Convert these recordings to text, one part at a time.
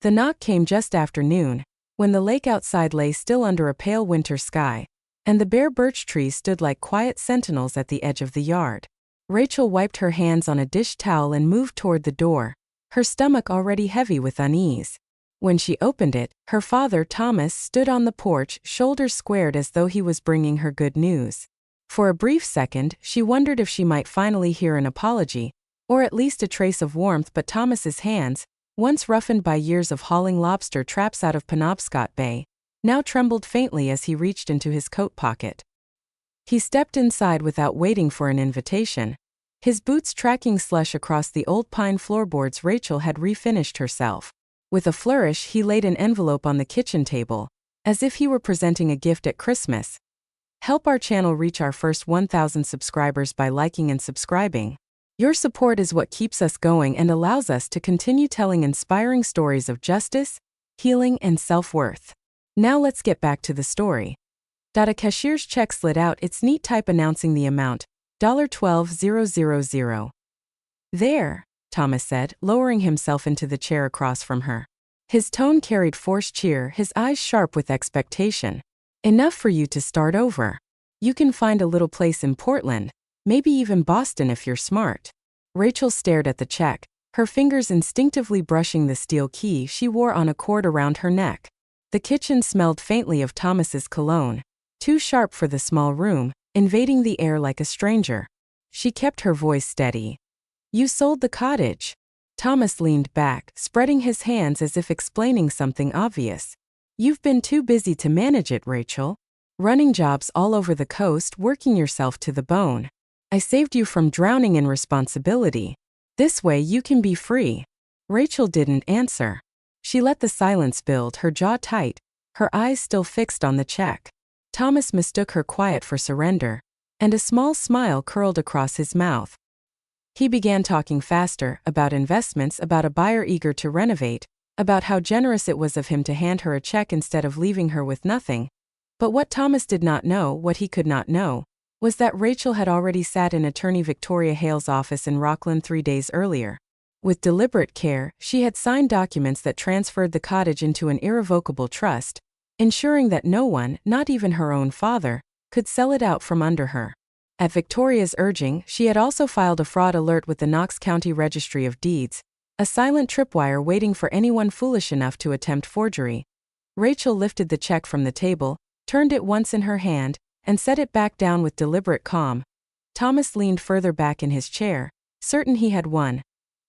The knock came just after noon, when the lake outside lay still under a pale winter sky, and the bare birch trees stood like quiet sentinels at the edge of the yard. Rachel wiped her hands on a dish towel and moved toward the door, her stomach already heavy with unease. When she opened it, her father, Thomas, stood on the porch, shoulders squared as though he was bringing her good news. For a brief second, she wondered if she might finally hear an apology, or at least a trace of warmth, but Thomas's hands, once roughened by years of hauling lobster traps out of Penobscot Bay, now trembled faintly as he reached into his coat pocket. He stepped inside without waiting for an invitation, his boots tracking slush across the old pine floorboards Rachel had refinished herself. With a flourish, he laid an envelope on the kitchen table, as if he were presenting a gift at Christmas. Help our channel reach our first 1,000 subscribers by liking and subscribing. Your support is what keeps us going and allows us to continue telling inspiring stories of justice, healing, and self-worth. Now let's get back to the story. A cashier's check slid out, its neat type announcing the amount, $12,000. There, Thomas said, lowering himself into the chair across from her. His tone carried forced cheer, his eyes sharp with expectation. Enough for you to start over. You can find a little place in Portland, maybe even Boston if you're smart. Rachel stared at the check, her fingers instinctively brushing the steel key she wore on a cord around her neck. The kitchen smelled faintly of Thomas's cologne, too sharp for the small room, invading the air like a stranger. She kept her voice steady. You sold the cottage. Thomas leaned back, spreading his hands as if explaining something obvious. You've been too busy to manage it, Rachel. Running jobs all over the coast, working yourself to the bone. I saved you from drowning in responsibility. This way you can be free. Rachel didn't answer. She let the silence build, her jaw tight, her eyes still fixed on the check. Thomas mistook her quiet for surrender, and a small smile curled across his mouth. He began talking faster, about investments, about a buyer eager to renovate, about how generous it was of him to hand her a check instead of leaving her with nothing. But what Thomas did not know, what he could not know, was that Rachel had already sat in attorney Victoria Hale's office in Rockland 3 days earlier. With deliberate care, she had signed documents that transferred the cottage into an irrevocable trust, ensuring that no one, not even her own father, could sell it out from under her. At Victoria's urging, she had also filed a fraud alert with the Knox County Registry of Deeds, a silent tripwire waiting for anyone foolish enough to attempt forgery. Rachel lifted the check from the table, turned it once in her hand, and set it back down with deliberate calm. Thomas leaned further back in his chair, certain he had won.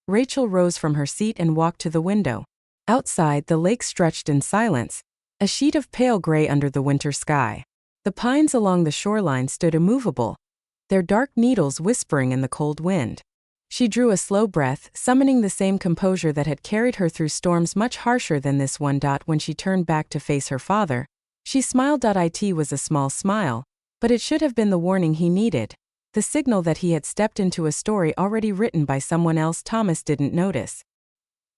Rachel rose from her seat and walked to the window. Outside, the lake stretched in silence, a sheet of pale gray under the winter sky. The pines along the shoreline stood immovable, their dark needles whispering in the cold wind. She drew a slow breath, summoning the same composure that had carried her through storms much harsher than this one. When she turned back to face her father, she smiled. It was a small smile, but it should have been the warning he needed, the signal that he had stepped into a story already written by someone else. Thomas didn't notice.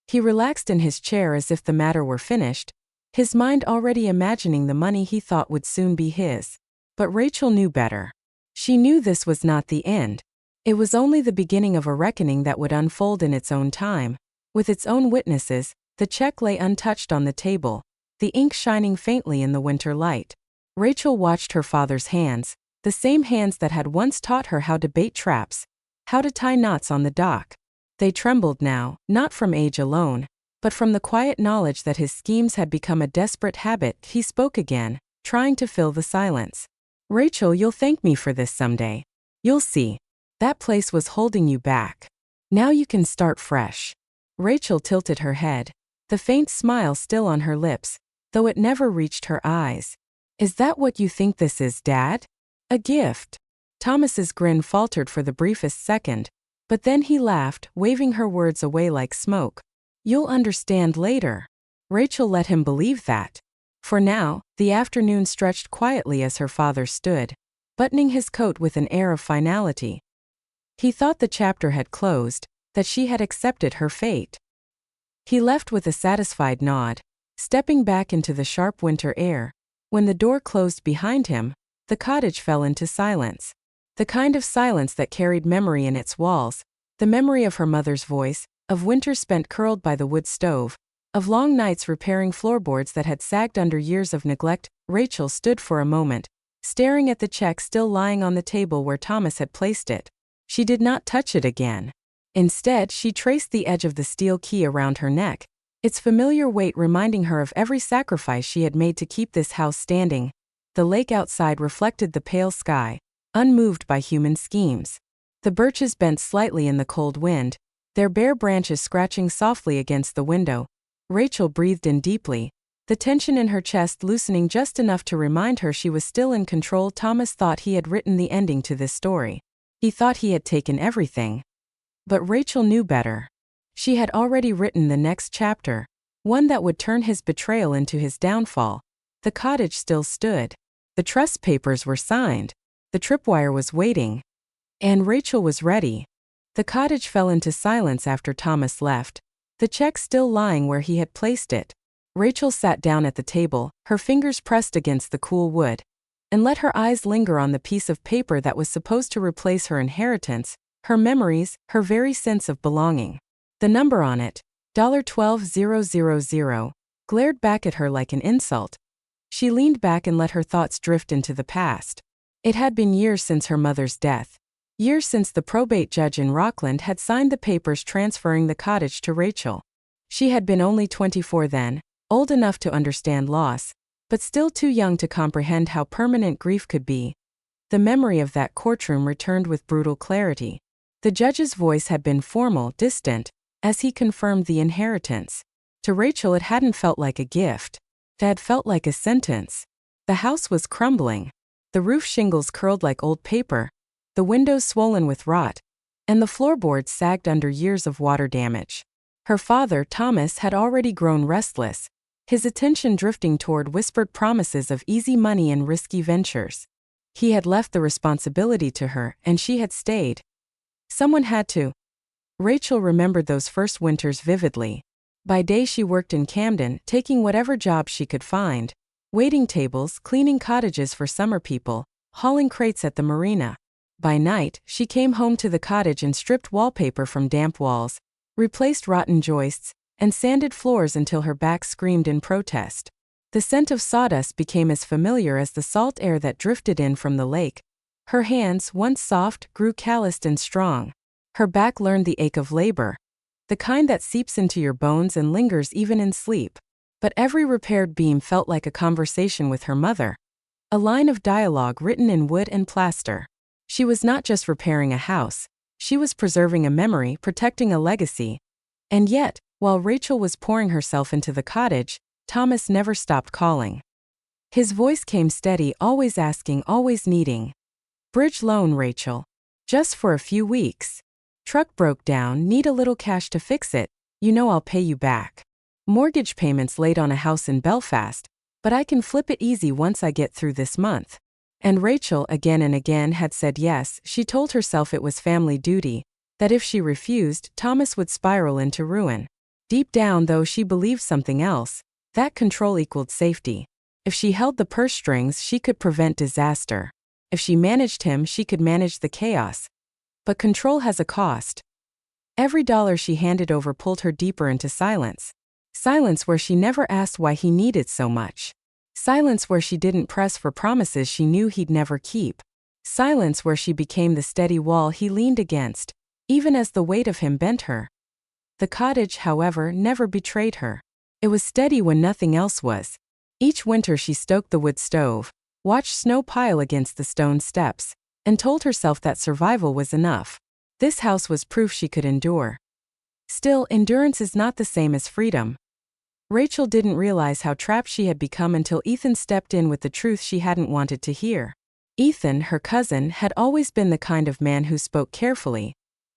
He relaxed in his chair as if the matter were finished, his mind already imagining the money he thought would soon be his. But Rachel knew better. She knew this was not the end. It was only the beginning of a reckoning that would unfold in its own time. With its own witnesses, the check lay untouched on the table, the ink shining faintly in the winter light. Rachel watched her father's hands, the same hands that had once taught her how to bait traps, how to tie knots on the dock. They trembled now, not from age alone, but from the quiet knowledge that his schemes had become a desperate habit. He spoke again, trying to fill the silence. Rachel, you'll thank me for this someday. You'll see. That place was holding you back. Now you can start fresh. Rachel tilted her head, the faint smile still on her lips, though it never reached her eyes. Is that what you think this is, Dad? A gift? Thomas's grin faltered for the briefest second, but then he laughed, waving her words away like smoke. You'll understand later. Rachel let him believe that. For now, the afternoon stretched quietly as her father stood, buttoning his coat with an air of finality. He thought the chapter had closed, that she had accepted her fate. He left with a satisfied nod, stepping back into the sharp winter air. When the door closed behind him, the cottage fell into silence. The kind of silence that carried memory in its walls, the memory of her mother's voice, of winter spent curled by the wood stove, Of long nights repairing floorboards that had sagged under years of neglect. Rachel stood for a moment, staring at the check still lying on the table where Thomas had placed it. She did not touch it again. Instead, she traced the edge of the steel key around her neck, its familiar weight reminding her of every sacrifice she had made to keep this house standing. The lake outside reflected the pale sky, unmoved by human schemes. The birches bent slightly in the cold wind, their bare branches scratching softly against the window. Rachel breathed in deeply, the tension in her chest loosening just enough to remind her she was still in control. Thomas thought he had written the ending to this story. He thought he had taken everything. But Rachel knew better. She had already written the next chapter, one that would turn his betrayal into his downfall. The cottage still stood. The trust papers were signed. The tripwire was waiting. And Rachel was ready. The cottage fell into silence after Thomas left, the check still lying where he had placed it. Rachel sat down at the table, her fingers pressed against the cool wood, and let her eyes linger on the piece of paper that was supposed to replace her inheritance, her memories, her very sense of belonging. The number on it, $12000, glared back at her like an insult. She leaned back and let her thoughts drift into the past. It had been years since her mother's death. Years since the probate judge in Rockland had signed the papers transferring the cottage to Rachel. She had been only 24 then, old enough to understand loss, but still too young to comprehend how permanent grief could be. The memory of that courtroom returned with brutal clarity. The judge's voice had been formal, distant, as he confirmed the inheritance. To Rachel it hadn't felt like a gift. It had felt like a sentence. The house was crumbling. The roof shingles curled like old paper, the windows swollen with rot, and the floorboards sagged under years of water damage. Her father, Thomas, had already grown restless, his attention drifting toward whispered promises of easy money and risky ventures. He had left the responsibility to her, and she had stayed. Someone had to. Rachel remembered those first winters vividly. By day she worked in Camden, taking whatever job she could find, waiting tables, cleaning cottages for summer people, hauling crates at the marina. By night, she came home to the cottage and stripped wallpaper from damp walls, replaced rotten joists, and sanded floors until her back screamed in protest. The scent of sawdust became as familiar as the salt air that drifted in from the lake. Her hands, once soft, grew calloused and strong. Her back learned the ache of labor, the kind that seeps into your bones and lingers even in sleep. But every repaired beam felt like a conversation with her mother, a line of dialogue written in wood and plaster. She was not just repairing a house, she was preserving a memory, protecting a legacy. And yet, while Rachel was pouring herself into the cottage, Thomas never stopped calling. His voice came steady, always asking, always needing. Bridge loan, Rachel. Just for a few weeks. Truck broke down, need a little cash to fix it, you know I'll pay you back. Mortgage payments late on a house in Belfast, but I can flip it easy once I get through this month. And Rachel again and again had said yes. She told herself it was family duty, that if she refused, Thomas would spiral into ruin. Deep down though she believed something else, that control equaled safety. If she held the purse strings she could prevent disaster. If she managed him she could manage the chaos. But control has a cost. Every dollar she handed over pulled her deeper into silence. Silence where she never asked why he needed so much. Silence where she didn't press for promises she knew he'd never keep. Silence where she became the steady wall he leaned against, even as the weight of him bent her. The cottage, however, never betrayed her. It was steady when nothing else was. Each winter she stoked the wood stove, watched snow pile against the stone steps, and told herself that survival was enough. This house was proof she could endure. Still, endurance is not the same as freedom. Rachel didn't realize how trapped she had become until Ethan stepped in with the truth she hadn't wanted to hear. Ethan, her cousin, had always been the kind of man who spoke carefully,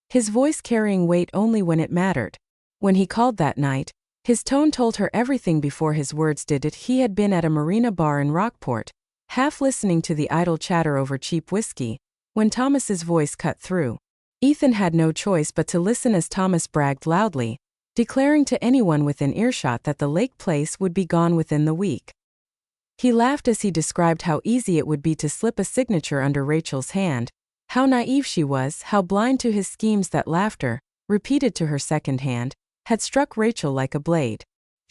his voice carrying weight only when it mattered. When he called that night, his tone told her everything before his words did it. He had been at a marina bar in Rockport, half listening to the idle chatter over cheap whiskey, when Thomas's voice cut through. Ethan had no choice but to listen as Thomas bragged loudly, declaring to anyone within earshot that the lake place would be gone within the week. He laughed as he described how easy it would be to slip a signature under Rachel's hand, how naive she was, how blind to his schemes. That laughter, repeated to her second hand, had struck Rachel like a blade.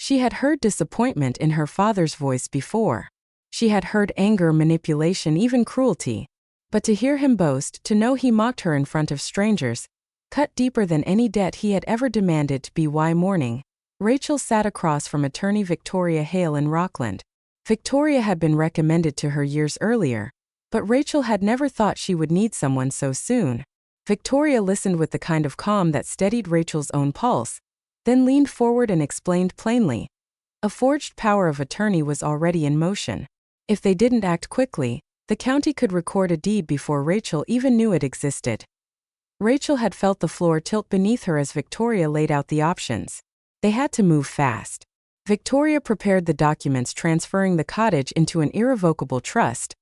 She had heard disappointment in her father's voice before. She had heard anger, manipulation, even cruelty. But to hear him boast, to know he mocked her in front of strangers, cut deeper than any debt he had ever demanded. Morning. Rachel sat across from attorney Victoria Hale in Rockland. Victoria had been recommended to her years earlier, but Rachel had never thought she would need someone so soon. Victoria listened with the kind of calm that steadied Rachel's own pulse, then leaned forward and explained plainly. A forged power of attorney was already in motion. If they didn't act quickly, the county could record a deed before Rachel even knew it existed. Rachel had felt the floor tilt beneath her as Victoria laid out the options. They had to move fast. Victoria prepared the documents transferring the cottage into an irrevocable trust,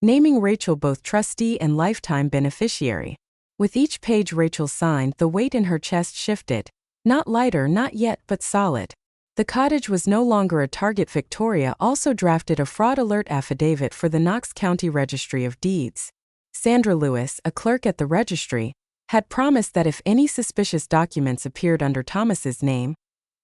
naming Rachel both trustee and lifetime beneficiary. With each page Rachel signed, the weight in her chest shifted. Not lighter, not yet, but solid. The cottage was no longer a target. Victoria also drafted a fraud alert affidavit for the Knox County Registry of Deeds. Sandra Lewis, a clerk at the registry, had promised that if any suspicious documents appeared under Thomas's name,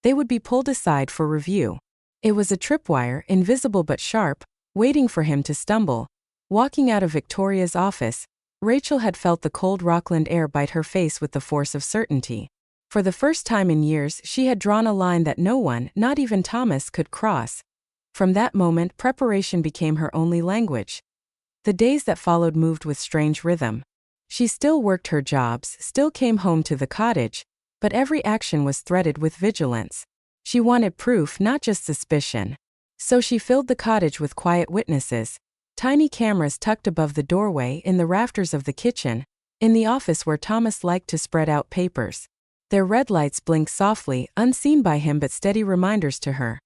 they would be pulled aside for review. It was a tripwire, invisible but sharp, waiting for him to stumble. Walking out of Victoria's office, Rachel had felt the cold Rockland air bite her face with the force of certainty. For the first time in years, she had drawn a line that no one, not even Thomas, could cross. From that moment, preparation became her only language. The days that followed moved with strange rhythm. She still worked her jobs, still came home to the cottage, but every action was threaded with vigilance. She wanted proof, not just suspicion. So she filled the cottage with quiet witnesses, tiny cameras tucked above the doorway, in the rafters of the kitchen, in the office where Thomas liked to spread out papers. Their red lights blinked softly, unseen by him but steady reminders to her.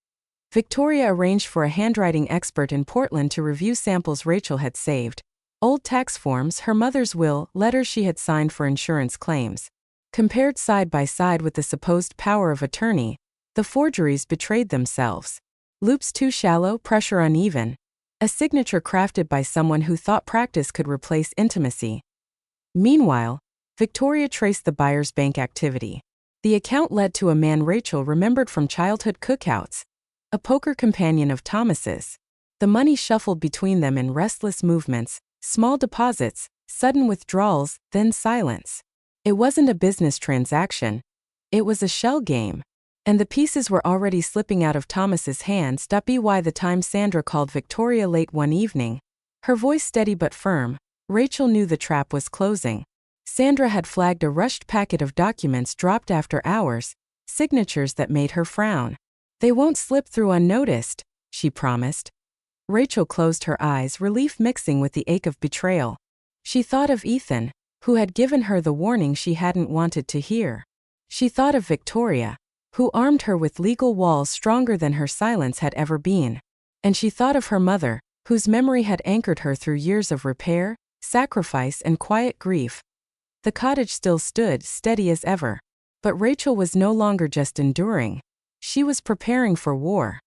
Victoria arranged for a handwriting expert in Portland to review samples Rachel had saved. Old tax forms, her mother's will, letters she had signed for insurance claims. Compared side by side with the supposed power of attorney, the forgeries betrayed themselves. Loops too shallow, pressure uneven. A signature crafted by someone who thought practice could replace intimacy. Meanwhile, Victoria traced the buyer's bank activity. The account led to a man Rachel remembered from childhood cookouts, a poker companion of Thomas's. The money shuffled between them in restless movements, small deposits, sudden withdrawals, then silence. It wasn't a business transaction. It was a shell game. And the pieces were already slipping out of Thomas's hands. By the time Sandra called Victoria late one evening, her voice steady but firm, Rachel knew the trap was closing. Sandra had flagged a rushed packet of documents dropped after hours, signatures that made her frown. They won't slip through unnoticed, she promised. Rachel closed her eyes, relief mixing with the ache of betrayal. She thought of Ethan, who had given her the warning she hadn't wanted to hear. She thought of Victoria, who armed her with legal walls stronger than her silence had ever been. And she thought of her mother, whose memory had anchored her through years of repair, sacrifice, and quiet grief. The cottage still stood, steady as ever. But Rachel was no longer just enduring. She was preparing for war.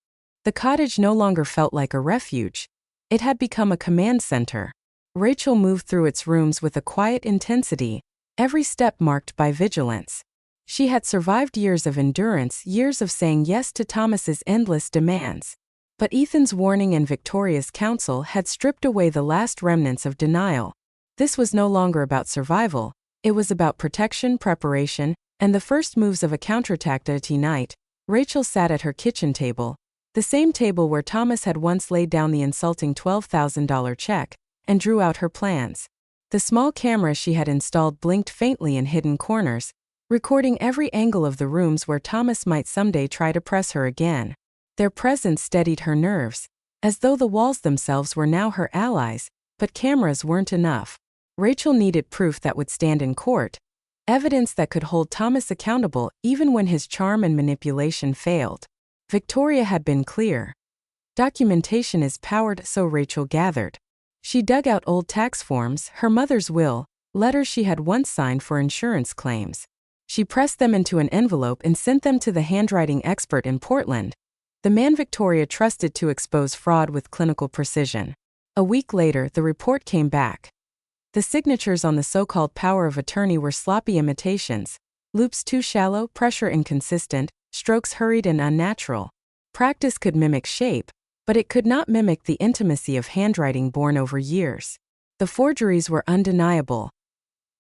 The cottage no longer felt like a refuge. It had become a command center. Rachel moved through its rooms with a quiet intensity, every step marked by vigilance. She had survived years of endurance, years of saying yes to Thomas's endless demands. But Ethan's warning and Victoria's counsel had stripped away the last remnants of denial. This was no longer about survival. It was about protection, preparation, and the first moves of a counterattack. That night, Rachel sat at her kitchen table, the same table where Thomas had once laid down the insulting $12,000 check, and drew out her plans. The small camera she had installed blinked faintly in hidden corners, recording every angle of the rooms where Thomas might someday try to press her again. Their presence steadied her nerves, as though the walls themselves were now her allies, but cameras weren't enough. Rachel needed proof that would stand in court, evidence that could hold Thomas accountable even when his charm and manipulation failed. Victoria had been clear. Documentation is powered, so Rachel gathered. She dug out old tax forms, her mother's will, letters she had once signed for insurance claims. She pressed them into an envelope and sent them to the handwriting expert in Portland, the man Victoria trusted to expose fraud with clinical precision. A week later, the report came back. The signatures on the so-called power of attorney were sloppy imitations, loops too shallow, pressure inconsistent, strokes hurried and unnatural. Practice could mimic shape, but it could not mimic the intimacy of handwriting born over years. The forgeries were undeniable.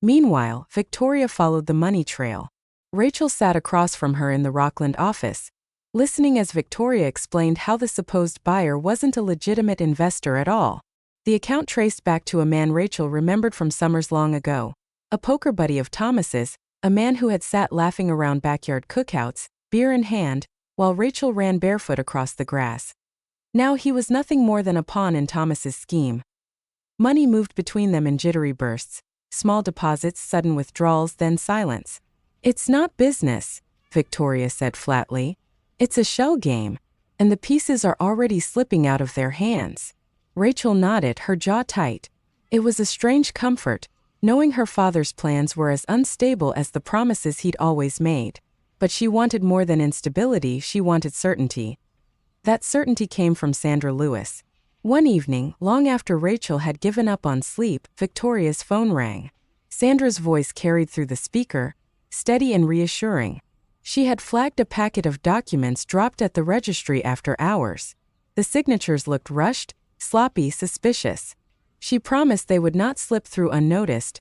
Meanwhile, Victoria followed the money trail. Rachel sat across from her in the Rockland office, listening as Victoria explained how the supposed buyer wasn't a legitimate investor at all. The account traced back to a man Rachel remembered from summers long ago, a poker buddy of Thomas's, a man who had sat laughing around backyard cookouts, beer in hand, while Rachel ran barefoot across the grass. Now he was nothing more than a pawn in Thomas's scheme. Money moved between them in jittery bursts, small deposits, sudden withdrawals, then silence. "It's not business," Victoria said flatly. "It's a shell game, and the pieces are already slipping out of their hands." Rachel nodded, her jaw tight. It was a strange comfort, knowing her father's plans were as unstable as the promises he'd always made. But she wanted more than instability, she wanted certainty. That certainty came from Sandra Lewis. One evening, long after Rachel had given up on sleep, Victoria's phone rang. Sandra's voice carried through the speaker, steady and reassuring. She had flagged a packet of documents dropped at the registry after hours. The signatures looked rushed, sloppy, suspicious. She promised they would not slip through unnoticed.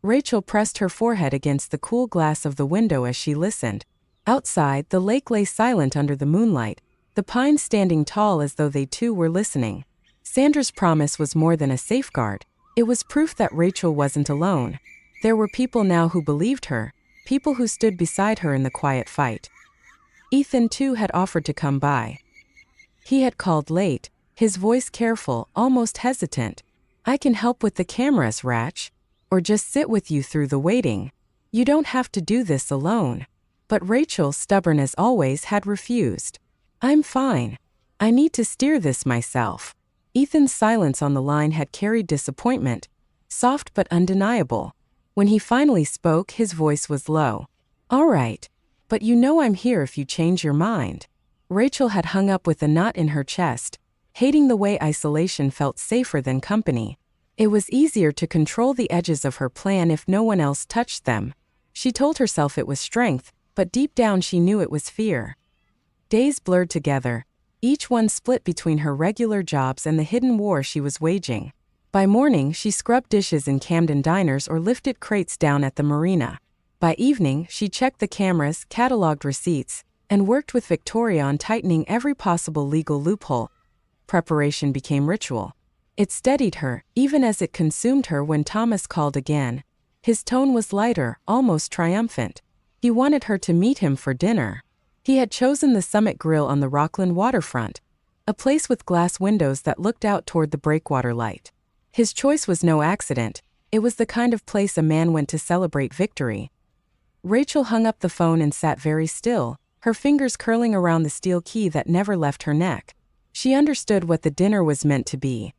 Rachel pressed her forehead against the cool glass of the window as she listened. Outside, the lake lay silent under the moonlight, the pines standing tall as though they too were listening. Sandra's promise was more than a safeguard. It was proof that Rachel wasn't alone. There were people now who believed her, people who stood beside her in the quiet fight. Ethan too had offered to come by. He had called late, his voice careful, almost hesitant. "I can help with the cameras, Ratch. Or just sit with you through the waiting. You don't have to do this alone." But Rachel, stubborn as always, had refused. "I'm fine. I need to steer this myself." Ethan's silence on the line had carried disappointment, soft but undeniable. When he finally spoke, his voice was low. "All right. But you know I'm here if you change your mind." Rachel had hung up with a knot in her chest, hating the way isolation felt safer than company. It was easier to control the edges of her plan if no one else touched them. She told herself it was strength, but deep down she knew it was fear. Days blurred together, each one split between her regular jobs and the hidden war she was waging. By morning, she scrubbed dishes in Camden diners or lifted crates down at the marina. By evening, she checked the cameras, cataloged receipts, and worked with Victoria on tightening every possible legal loophole. Preparation became ritual. It steadied her, even as it consumed her when Thomas called again. His tone was lighter, almost triumphant. He wanted her to meet him for dinner. He had chosen the Summit Grill on the Rockland waterfront, a place with glass windows that looked out toward the breakwater light. His choice was no accident. It was the kind of place a man went to celebrate victory. Rachel hung up the phone and sat very still, her fingers curling around the steel key that never left her neck. She understood what the dinner was meant to be.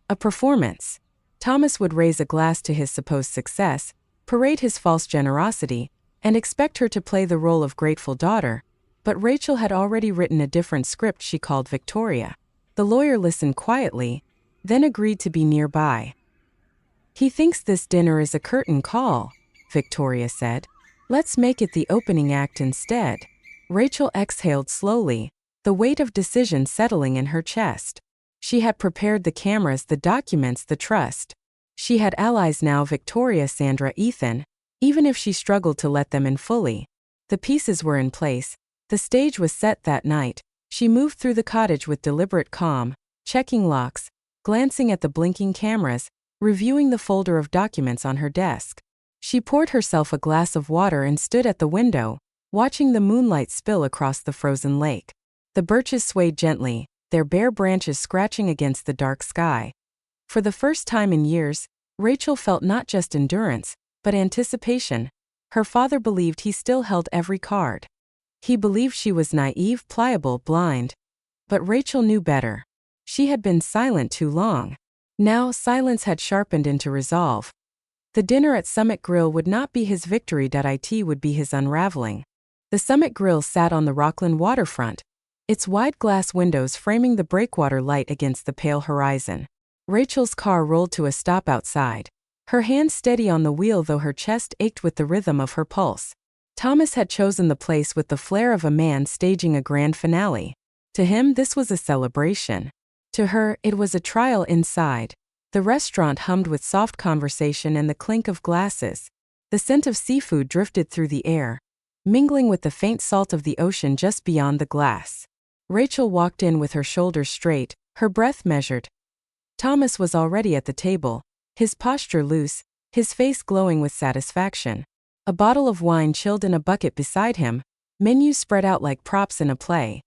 A performance. Thomas would raise a glass to his supposed success, parade his false generosity, and expect her to play the role of grateful daughter. But Rachel had already written a different script she called Victoria. The lawyer listened quietly, then agreed to be nearby. "He thinks this dinner is a curtain call," Victoria said. "Let's make it the opening act instead." Rachel exhaled slowly, the weight of decision settling in her chest. She had prepared the cameras, the documents, the trust. She had allies now: Victoria, Sandra, Ethan, even if she struggled to let them in fully. The pieces were in place. The stage was set that night. She moved through the cottage with deliberate calm, checking locks, glancing at the blinking cameras, reviewing the folder of documents on her desk. She poured herself a glass of water and stood at the window, watching the moonlight spill across the frozen lake. The birches swayed gently, their bare branches scratching against the dark sky. For the first time in years, Rachel felt not just endurance, but anticipation. Her father believed he still held every card. He believed she was naive, pliable, blind. But Rachel knew better. She had been silent too long. Now silence had sharpened into resolve. The dinner at Summit Grill would not be his victory. It would be his unraveling. The Summit Grill sat on the Rockland waterfront, its wide glass windows framing the breakwater light against the pale horizon. Rachel's car rolled to a stop outside, her hand steady on the wheel though her chest ached with the rhythm of her pulse. Thomas had chosen the place with the flair of a man staging a grand finale. To him, this was a celebration. To her, it was a trial inside. The restaurant hummed with soft conversation and the clink of glasses. The scent of seafood drifted through the air, mingling with the faint salt of the ocean just beyond the glass. Rachel walked in with her shoulders straight, her breath measured. Thomas was already at the table, his posture loose, his face glowing with satisfaction. A bottle of wine chilled in a bucket beside him, menus spread out like props in a play.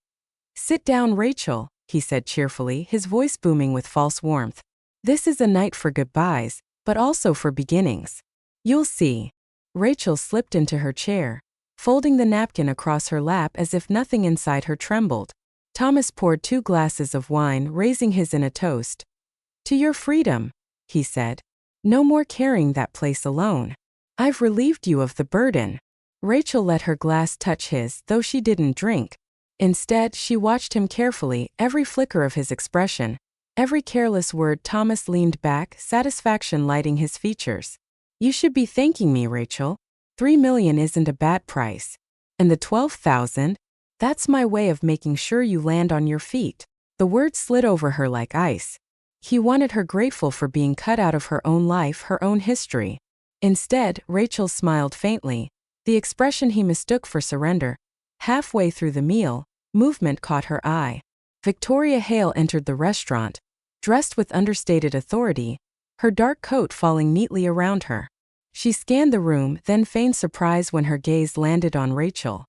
"Sit down, Rachel," he said cheerfully, his voice booming with false warmth. "This is a night for goodbyes, but also for beginnings. You'll see." Rachel slipped into her chair, folding the napkin across her lap as if nothing inside her trembled. Thomas poured 2 glasses of wine, raising his in a toast. "To your freedom," he said. "No more carrying that place alone. I've relieved you of the burden." Rachel let her glass touch his, though she didn't drink. Instead, she watched him carefully, every flicker of his expression, every careless word. Thomas leaned back, satisfaction lighting his features. "You should be thanking me, Rachel. 3 million isn't a bad price. And the 12,000? That's my way of making sure you land on your feet." The words slid over her like ice. He wanted her grateful for being cut out of her own life, her own history. Instead, Rachel smiled faintly, the expression he mistook for surrender. Halfway through the meal, movement caught her eye. Victoria Hale entered the restaurant, dressed with understated authority, her dark coat falling neatly around her. She scanned the room, then feigned surprise when her gaze landed on Rachel.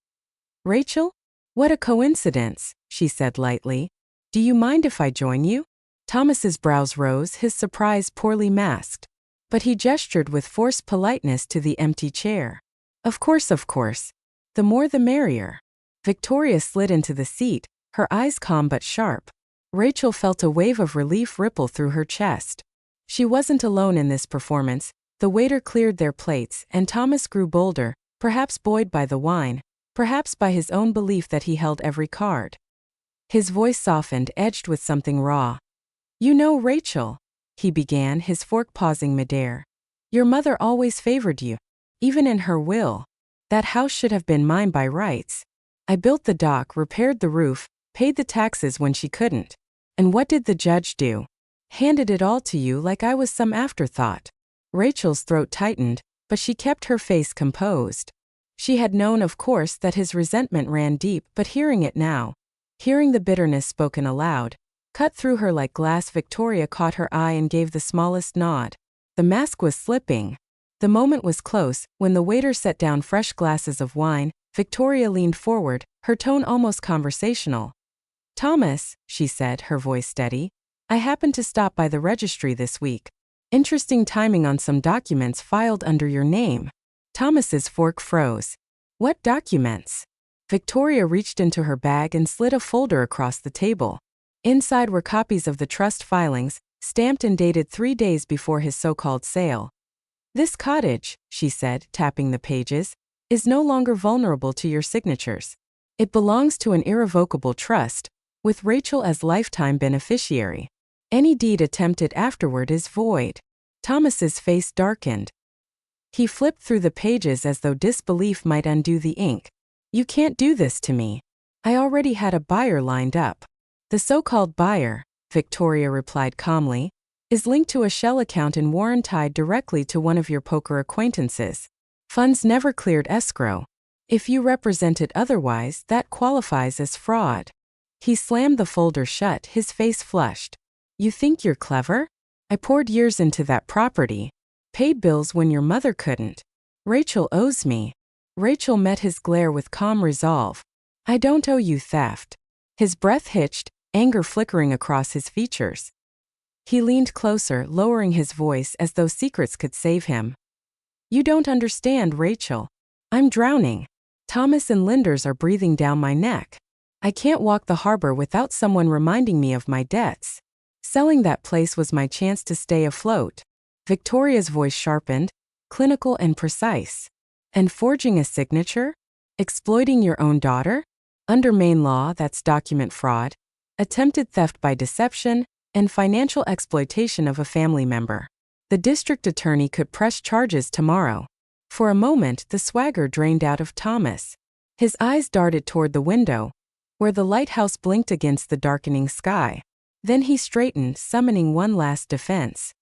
"Rachel? What a coincidence," she said lightly. "Do you mind if I join you?" Thomas's brows rose, his surprise poorly masked. But he gestured with forced politeness to the empty chair. Of course. The more the merrier." Victoria slid into the seat, her eyes calm but sharp. Rachel felt a wave of relief ripple through her chest. She wasn't alone in this performance. The waiter cleared their plates, and Thomas grew bolder, perhaps buoyed by the wine, perhaps by his own belief that he held every card. His voice softened, edged with something raw. "You know, Rachel," he began, his fork pausing midair. "Your mother always favored you. Even in her will. That house should have been mine by rights. I built the dock, repaired the roof, paid the taxes when she couldn't. And what did the judge do? Handed it all to you like I was some afterthought." Rachel's throat tightened, but she kept her face composed. She had known, of course, that his resentment ran deep, but hearing it now, hearing the bitterness spoken aloud, cut through her like glass. Victoria caught her eye and gave the smallest nod. The mask was slipping. The moment was close. When the waiter set down fresh glasses of wine, Victoria leaned forward, her tone almost conversational. "Thomas," she said, her voice steady, "I happened to stop by the registry this week. Interesting timing on some documents filed under your name." Thomas's fork froze. "What documents?" Victoria reached into her bag and slid a folder across the table. Inside were copies of the trust filings, stamped and dated 3 days before his so-called sale. "This cottage," she said, tapping the pages, "is no longer vulnerable to your signatures. It belongs to an irrevocable trust, with Rachel as lifetime beneficiary. Any deed attempted afterward is void." Thomas's face darkened. He flipped through the pages as though disbelief might undo the ink. "You can't do this to me. I already had a buyer lined up." "The so-called buyer," Victoria replied calmly, "is linked to a shell account in Warren tied directly to one of your poker acquaintances. Funds never cleared escrow. If you represent it otherwise, that qualifies as fraud." He slammed the folder shut, his face flushed. "You think you're clever? I poured years into that property. Paid bills when your mother couldn't. Rachel owes me." Rachel met his glare with calm resolve. "I don't owe you theft." His breath hitched, anger flickering across his features. He leaned closer, lowering his voice as though secrets could save him. "You don't understand, Rachel. I'm drowning. Thomas and Linders are breathing down my neck. I can't walk the harbor without someone reminding me of my debts. Selling that place was my chance to stay afloat." Victoria's voice sharpened, clinical and precise. "And forging a signature? Exploiting your own daughter? Under Maine law, that's document fraud, attempted theft by deception, and financial exploitation of a family member. The district attorney could press charges tomorrow." For a moment, the swagger drained out of Thomas. His eyes darted toward the window. where the lighthouse blinked against the darkening sky. Then he straightened, summoning one last defense.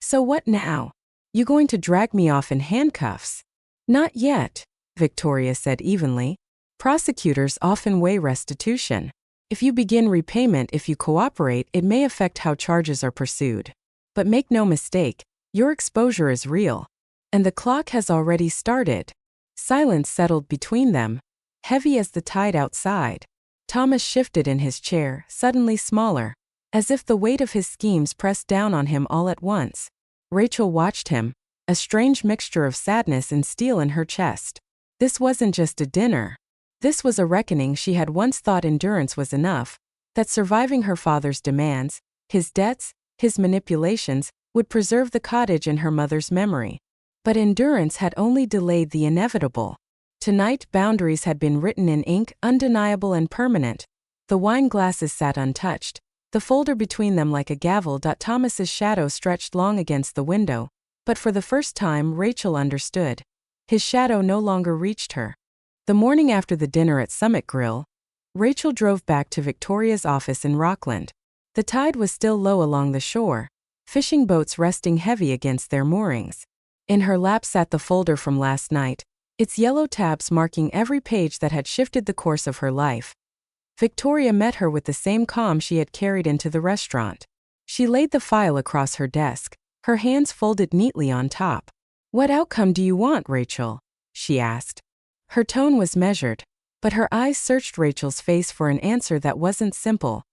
So what now? You going to drag me off in handcuffs? Not yet, Victoria said evenly. Prosecutors often weigh restitution. If you begin repayment if you cooperate, it may affect how charges are pursued. But make no mistake, your exposure is real. And the clock has already started. Silence settled between them, heavy as the tide outside. Thomas shifted in his chair, suddenly smaller, as if the weight of his schemes pressed down on him all at once. Rachel watched him, a strange mixture of sadness and steel in her chest. This wasn't just a dinner. This was a reckoning. She had once thought endurance was enough, that surviving her father's demands, his debts, his manipulations, would preserve the cottage in her mother's memory. But endurance had only delayed the inevitable. Tonight, boundaries had been written in ink, undeniable and permanent. The wine glasses sat untouched, the folder between them like a gavel. Thomas's shadow stretched long against the window, but for the first time Rachel understood. His shadow no longer reached her. The morning after the dinner at Summit Grill, Rachel drove back to Victoria's office in Rockland. The tide was still low along the shore, fishing boats resting heavy against their moorings. In her lap sat the folder from last night, its yellow tabs marking every page that had shifted the course of her life. Victoria met her with the same calm she had carried into the restaurant. She laid the file across her desk, her hands folded neatly on top. "What outcome do you want, Rachel?" she asked. Her tone was measured, but her eyes searched Rachel's face for an answer that wasn't simple.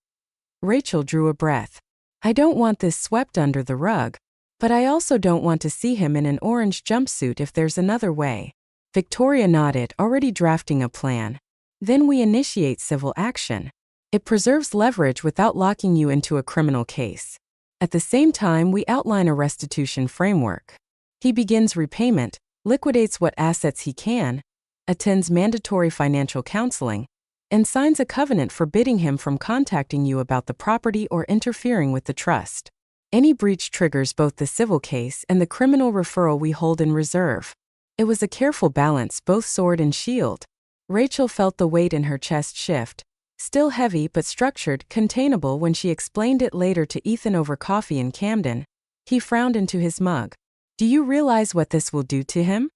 Rachel drew a breath. "I don't want this swept under the rug, but I also don't want to see him in an orange jumpsuit if there's another way." Victoria nodded, already drafting a plan. "Then we initiate civil action. It preserves leverage without locking you into a criminal case. At the same time, we outline a restitution framework. He begins repayment, liquidates what assets he can, attends mandatory financial counseling, and signs a covenant forbidding him from contacting you about the property or interfering with the trust. Any breach triggers both the civil case and the criminal referral we hold in reserve." It was a careful balance, both sword and shield. Rachel felt the weight in her chest shift, still heavy but structured, containable. When she explained it later to Ethan over coffee in Camden, he frowned into his mug. "Do you realize what this will do to him?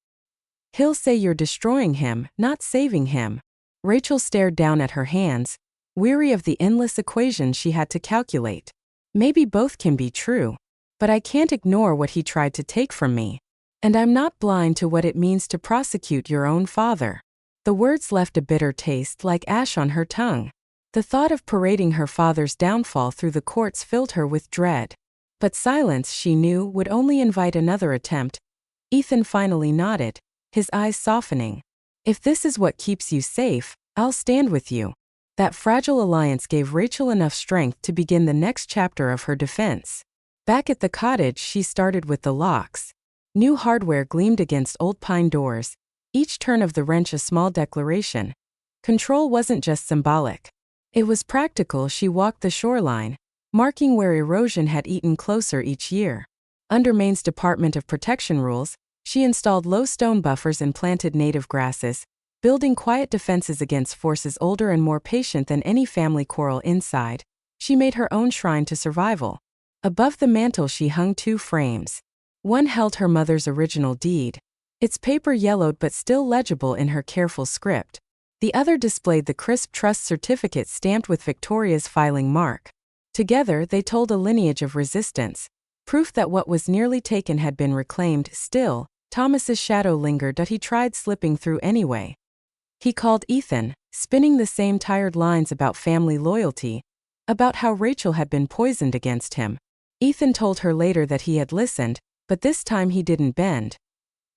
He'll say you're destroying him, not saving him." Rachel stared down at her hands, weary of the endless equations she had to calculate. "Maybe both can be true, but I can't ignore what he tried to take from me. And I'm not blind to what it means to prosecute your own father." The words left a bitter taste like ash on her tongue. The thought of parading her father's downfall through the courts filled her with dread. But silence, she knew, would only invite another attempt. Ethan finally nodded, his eyes softening. "If this is what keeps you safe, I'll stand with you." That fragile alliance gave Rachel enough strength to begin the next chapter of her defense. Back at the cottage, she started with the locks. New hardware gleamed against old pine doors, each turn of the wrench a small declaration. Control wasn't just symbolic. It was practical. She walked the shoreline, marking where erosion had eaten closer each year. Under Maine's Department of Protection rules, she installed low stone buffers and planted native grasses, building quiet defenses against forces older and more patient than any family quarrel inside. She made her own shrine to survival. Above the mantel she hung two frames. One held her mother's original deed, its paper yellowed but still legible in her careful script. The other displayed the crisp trust certificate stamped with Victoria's filing mark. Together they told a lineage of resistance, proof that what was nearly taken had been reclaimed. Still, Thomas's shadow lingered, but he tried slipping through anyway. He called Ethan, spinning the same tired lines about family loyalty, about how Rachel had been poisoned against him. Ethan told her later that he had listened, but this time he didn't bend.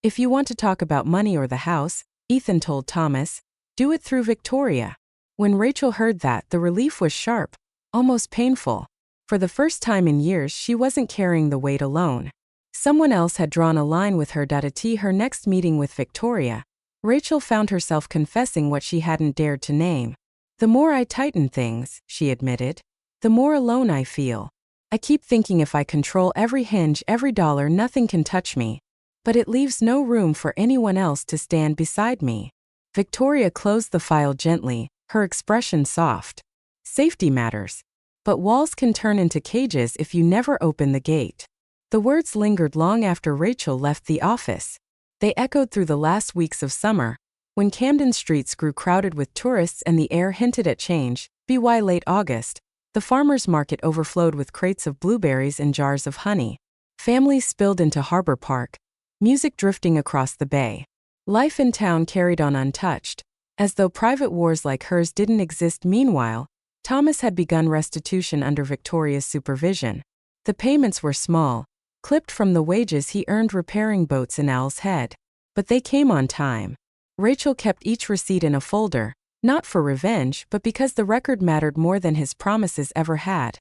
"If you want to talk about money or the house," Ethan told Thomas, "do it through Victoria." When Rachel heard that, the relief was sharp, almost painful. For the first time in years, she wasn't carrying the weight alone. Someone else had drawn a line with her. At her next meeting with Victoria, Rachel found herself confessing what she hadn't dared to name. "The more I tighten things," she admitted, "the more alone I feel. I keep thinking if I control every hinge, every dollar, nothing can touch me. But it leaves no room for anyone else to stand beside me." Victoria closed the file gently, her expression soft. Safety matters. But walls can turn into cages if you never open the gate. The words lingered long after Rachel left the office. They echoed through the last weeks of summer, when Camden streets grew crowded with tourists and the air hinted at change. By late August, the farmers' market overflowed with crates of blueberries and jars of honey. Families spilled into Harbor Park, music drifting across the bay. Life in town carried on untouched, as though private wars like hers didn't exist. Meanwhile, Thomas had begun restitution under Victoria's supervision. The payments were small, clipped from the wages he earned repairing boats in Owl's Head. But they came on time. Rachel kept each receipt in a folder, not for revenge but because the record mattered more than his promises ever had.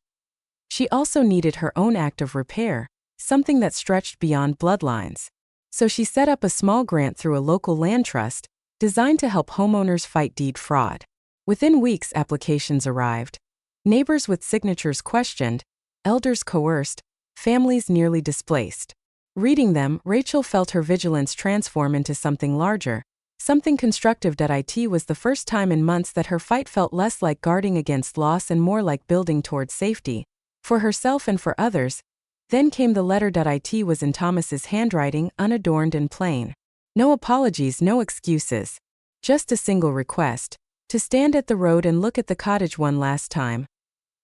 She also needed her own act of repair, something that stretched beyond bloodlines. So she set up a small grant through a local land trust, designed to help homeowners fight deed fraud. Within weeks, applications arrived. Neighbors with signatures questioned, elders coerced, families nearly displaced. Reading them, Rachel felt her vigilance transform into something larger, something constructive. It was the first time in months that her fight felt less like guarding against loss and more like building towards safety, for herself and for others. Then came the letter. It was in Thomas's handwriting, unadorned and plain. No apologies, no excuses. Just a single request: to stand at the road and look at the cottage one last time.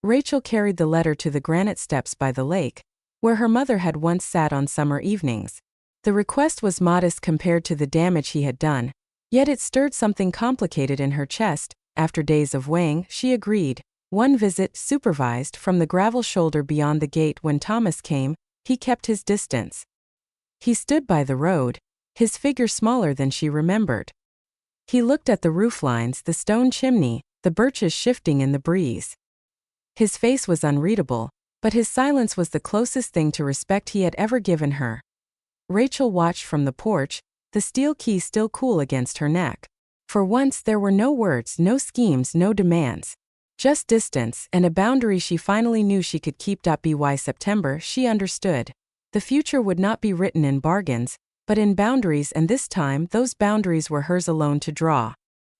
Rachel carried the letter to the granite steps by the lake, where her mother had once sat on summer evenings. The request was modest compared to the damage he had done, yet it stirred something complicated in her chest. After days of weighing, she agreed. One visit, supervised, from the gravel shoulder beyond the gate. When Thomas came, he kept his distance. He stood by the road, his figure smaller than she remembered. He looked at the rooflines, the stone chimney, the birches shifting in the breeze. His face was unreadable, but his silence was the closest thing to respect he had ever given her. Rachel watched from the porch, the steel key still cool against her neck. For once there were no words, no schemes, no demands. Just distance, and a boundary she finally knew she could keep. By September, she understood. The future would not be written in bargains, but in boundaries, and this time those boundaries were hers alone to draw.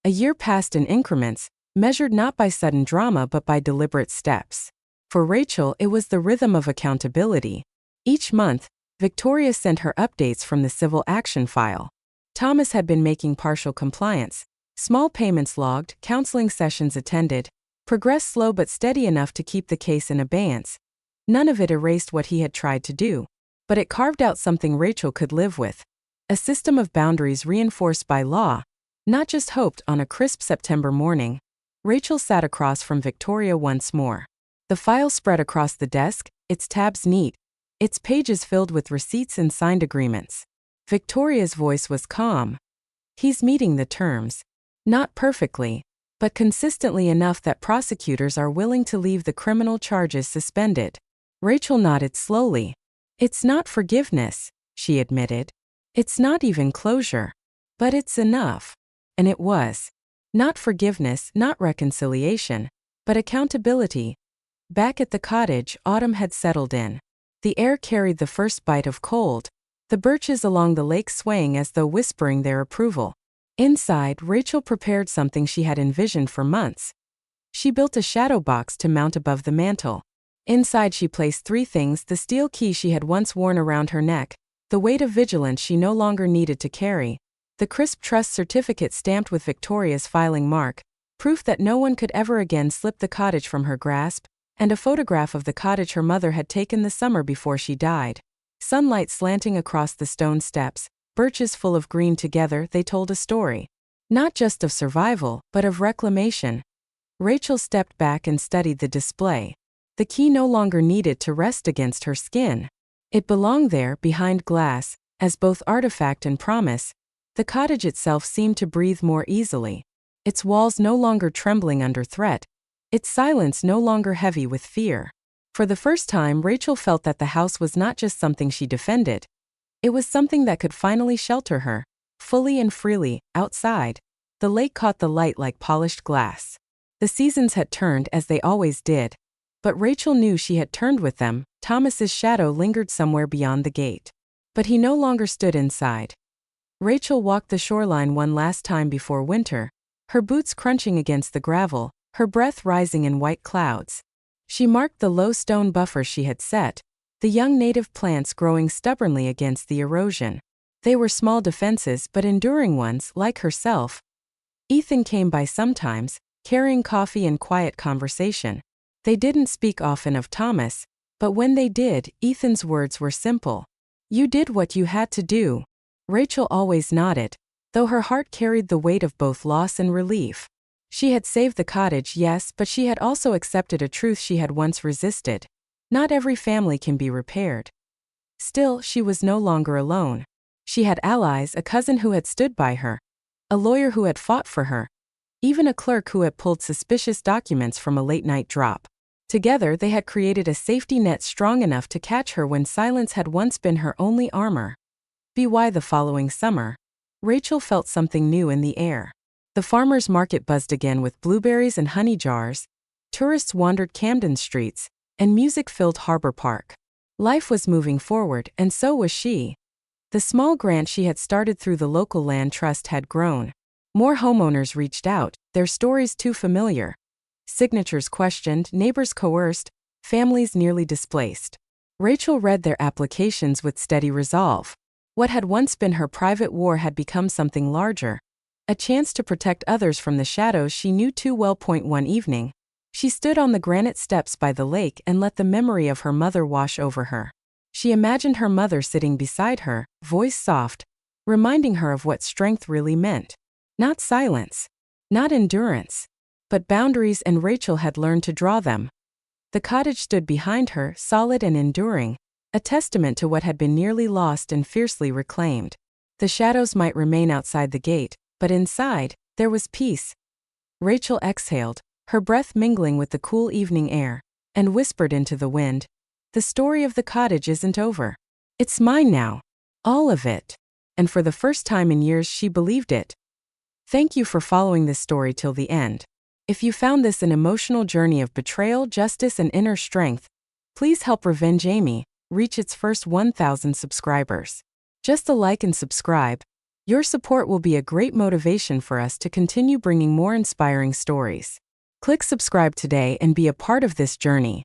A year passed in increments, measured not by sudden drama but by deliberate steps. For Rachel, it was the rhythm of accountability. Each month, Victoria sent her updates from the civil action file. Thomas had been making partial compliance, small payments logged, counseling sessions attended, progress slow but steady enough to keep the case in abeyance. None of it erased what he had tried to do, but it carved out something Rachel could live with. A system of boundaries reinforced by law, not just hoped. On a crisp September morning, Rachel sat across from Victoria once more. The file spread across the desk, its tabs neat, its pages filled with receipts and signed agreements. Victoria's voice was calm. He's meeting the terms. Not perfectly, but consistently enough that prosecutors are willing to leave the criminal charges suspended. Rachel nodded slowly. It's not forgiveness, she admitted. It's not even closure. But it's enough. And it was. Not forgiveness, not reconciliation, but accountability. Back at the cottage, autumn had settled in. The air carried the first bite of cold, the birches along the lake swaying as though whispering their approval. Inside, Rachel prepared something she had envisioned for months. She built a shadow box to mount above the mantel. Inside she placed 3 things: the steel key she had once worn around her neck, the weight of vigilance she no longer needed to carry, the crisp trust certificate stamped with Victoria's filing mark, proof that no one could ever again slip the cottage from her grasp, and a photograph of the cottage her mother had taken the summer before she died. Sunlight slanting across the stone steps, birches full of green. Together they told a story. Not just of survival, but of reclamation. Rachel stepped back and studied the display. The key no longer needed to rest against her skin. It belonged there, behind glass, as both artifact and promise. The cottage itself seemed to breathe more easily. Its walls no longer trembling under threat. Its silence no longer heavy with fear. For the first time, Rachel felt that the house was not just something she defended. It was something that could finally shelter her, fully and freely. Outside, the lake caught the light like polished glass. The seasons had turned as they always did. But Rachel knew she had turned with them. Thomas's shadow lingered somewhere beyond the gate. But he no longer stood inside. Rachel walked the shoreline one last time before winter, her boots crunching against the gravel, her breath rising in white clouds. She marked the low stone buffer she had set, the young native plants growing stubbornly against the erosion. They were small defenses but enduring ones, like herself. Ethan came by sometimes, carrying coffee and quiet conversation. They didn't speak often of Thomas, but when they did, Ethan's words were simple. "You did what you had to do." Rachel always nodded, though her heart carried the weight of both loss and relief. She had saved the cottage, yes, but she had also accepted a truth she had once resisted. Not every family can be repaired. Still, she was no longer alone. She had allies, a cousin who had stood by her, a lawyer who had fought for her, even a clerk who had pulled suspicious documents from a late-night drop. Together, they had created a safety net strong enough to catch her when silence had once been her only armor. By the following summer, Rachel felt something new in the air. The farmers' market buzzed again with blueberries and honey jars, tourists wandered Camden streets, and music filled Harbor Park. Life was moving forward, and so was she. The small grant she had started through the local land trust had grown. More homeowners reached out, their stories too familiar. Signatures questioned, neighbors coerced, families nearly displaced. Rachel read their applications with steady resolve. What had once been her private war had become something larger. A chance to protect others from the shadows she knew too well. One evening, she stood on the granite steps by the lake and let the memory of her mother wash over her. She imagined her mother sitting beside her, voice soft, reminding her of what strength really meant. Not silence, not endurance, but boundaries, and Rachel had learned to draw them. The cottage stood behind her, solid and enduring, a testament to what had been nearly lost and fiercely reclaimed. The shadows might remain outside the gate, but inside, there was peace. Rachel exhaled, her breath mingling with the cool evening air, and whispered into the wind, "The story of the cottage isn't over. It's mine now. All of it." And for the first time in years she believed it. Thank you for following this story till the end. If you found this an emotional journey of betrayal, justice, and inner strength, please help RevengeAmy reach its first 1,000 subscribers. Just a like and subscribe. Your support will be a great motivation for us to continue bringing more inspiring stories. Click subscribe today and be a part of this journey.